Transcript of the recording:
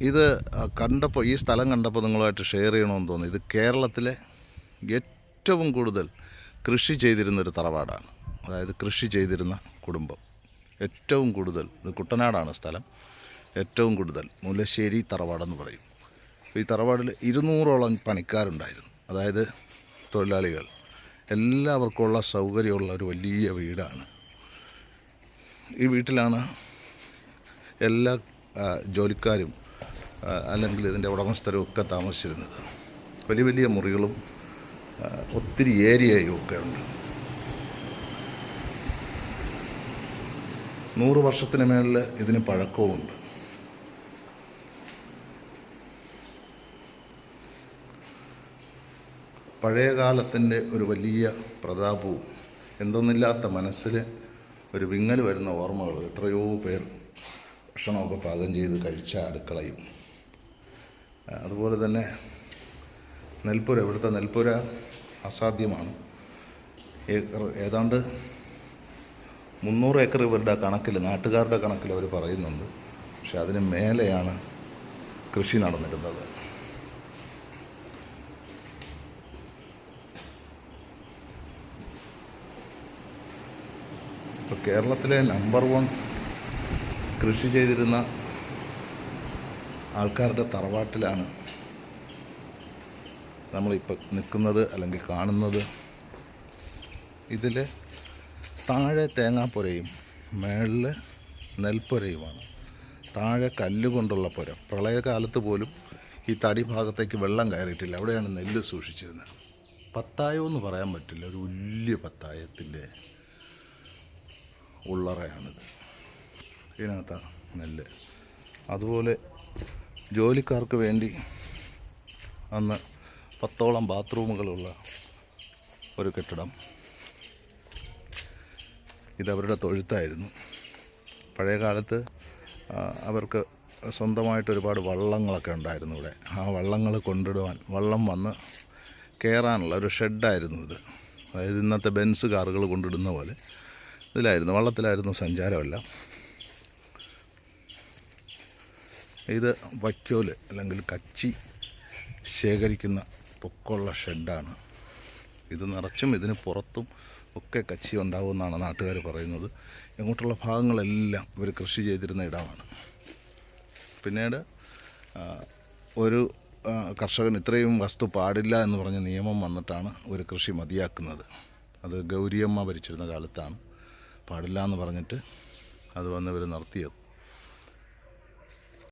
ഇത് കണ്ടപ്പോൾ, ഈ സ്ഥലം കണ്ടപ്പോൾ നിങ്ങളുമായിട്ട് ഷെയർ ചെയ്യണമെന്ന് തോന്നി. ഇത് കേരളത്തിലെ ഏറ്റവും കൂടുതൽ കൃഷി ചെയ്തിരുന്നൊരു തറവാടാണ്. അതായത് കൃഷി ചെയ്തിരുന്ന കുടുംബം ഏറ്റവും കൂടുതൽ, ഇത് കുട്ടനാടാണ് സ്ഥലം, ഏറ്റവും കൂടുതൽ മുല്ലശ്ശേരി തറവാടെന്ന് പറയും. ഈ തറവാടിൽ 200ഓളം പണിക്കാരുണ്ടായിരുന്നു, അതായത് തൊഴിലാളികൾ. എല്ലാവർക്കുമുള്ള സൗകര്യമുള്ള ഒരു വലിയ വീടാണ്. ഈ വീട്ടിലാണ് എല്ലാ ജോലിക്കാരും അല്ലെങ്കിൽ ഇതിൻ്റെ ഉടമസ്ഥരും ഒക്കെ താമസിച്ചിരുന്നത്. വലിയ വലിയ മുറികളും ഒത്തിരി ഏരിയയും ഒക്കെ ഉണ്ട്. 100 വർഷത്തിന് മേളിൽ ഇതിന് പഴക്കവുമുണ്ട്. പഴയ കാലത്തിൻ്റെ ഒരു വലിയ പ്രതാപവും എന്തൊന്നില്ലാത്ത മനസ്സിൽ ഒരു വിങ്ങൽ വരുന്ന ഓർമ്മകൾ. എത്രയോ പേർ ഭക്ഷണമൊക്കെ പാകം ചെയ്ത് കഴിച്ച അടുക്കളയും. അതുപോലെ തന്നെ നെൽപ്പുര, ഇവിടുത്തെ നെൽപ്പുര അസാധ്യമാണ്. ഏതാണ്ട് 300 ഏക്കർ ഇവരുടെ കണക്കിൽ, നാട്ടുകാരുടെ കണക്കിൽ അവർ പറയുന്നുണ്ട്. പക്ഷെ അതിന് മേലെയാണ് കൃഷി നടന്നിരുന്നത്. ഇപ്പോൾ കേരളത്തിലെ നമ്പർ 1 കൃഷി ചെയ്തിരുന്ന ആൾക്കാരുടെ തറവാട്ടിലാണ് നമ്മളിപ്പോൾ നിൽക്കുന്നത് അല്ലെങ്കിൽ കാണുന്നത്. ഇതിൽ താഴെ തേങ്ങാപ്പുരയും മേളിൽ നെൽപ്പുരയുമാണ്. താഴെ കല്ലുകൊണ്ടുള്ള പുര. പ്രളയകാലത്ത് പോലും ഈ തടി ഭാഗത്തേക്ക് വെള്ളം കയറിയിട്ടില്ല. അവിടെയാണ് നെല്ല് സൂക്ഷിച്ചിരുന്നത്. പത്തായമെന്ന് പറയാൻ പറ്റില്ല, ഒരു വലിയ പത്തായത്തിൻ്റെ ഉള്ളറയാണിത്. ഇതിനകത്താണ് നെല്ല്. അതുപോലെ ജോലിക്കാർക്ക് വേണ്ടി അന്ന് 10ഓളം ബാത്റൂമുകളുള്ള ഒരു കെട്ടിടം. ഇതവരുടെ തൊഴുത്തായിരുന്നു. പഴയ കാലത്ത് അവർക്ക് സ്വന്തമായിട്ട് ഒരുപാട് വള്ളങ്ങളൊക്കെ ഉണ്ടായിരുന്നു ഇവിടെ. ആ വള്ളങ്ങൾ കൊണ്ടിടുവാൻ, വള്ളം വന്ന് കയറാനുള്ള ഒരു ഷെഡായിരുന്നു ഇത്. അതായത് ഇന്നത്തെ ബെൻസ് കാറുകൾ കൊണ്ടിടുന്ന പോലെ ഇതിലായിരുന്നു, വള്ളത്തിലായിരുന്നു സഞ്ചാരമെല്ലാം. ഇത് വൈക്കോല് അല്ലെങ്കിൽ കച്ചി ശേഖരിക്കുന്ന പൊക്കമുള്ള ഷെഡാണ്. ഇത് നിറച്ചും ഇതിന് പുറത്തും ഒക്കെ കച്ചി ഉണ്ടാവുമെന്നാണ് നാട്ടുകാർ പറയുന്നത്. ഇങ്ങോട്ടുള്ള ഭാഗങ്ങളെല്ലാം ഇവർ കൃഷി ചെയ്തിരുന്ന ഇടമാണ്. പിന്നീട് ഒരു കർഷകൻ ഇത്രയും വസ്തു പാടില്ല എന്ന് പറഞ്ഞ നിയമം വന്നിട്ടാണ് ഒരു കൃഷി മതിയാക്കുന്നത്. അത് ഗൗരിയമ്മ ഭരിച്ചിരുന്ന കാലത്താണ് പാടില്ല എന്ന് പറഞ്ഞിട്ട് അത് വന്ന് ഇവർ നിർത്തിയത്.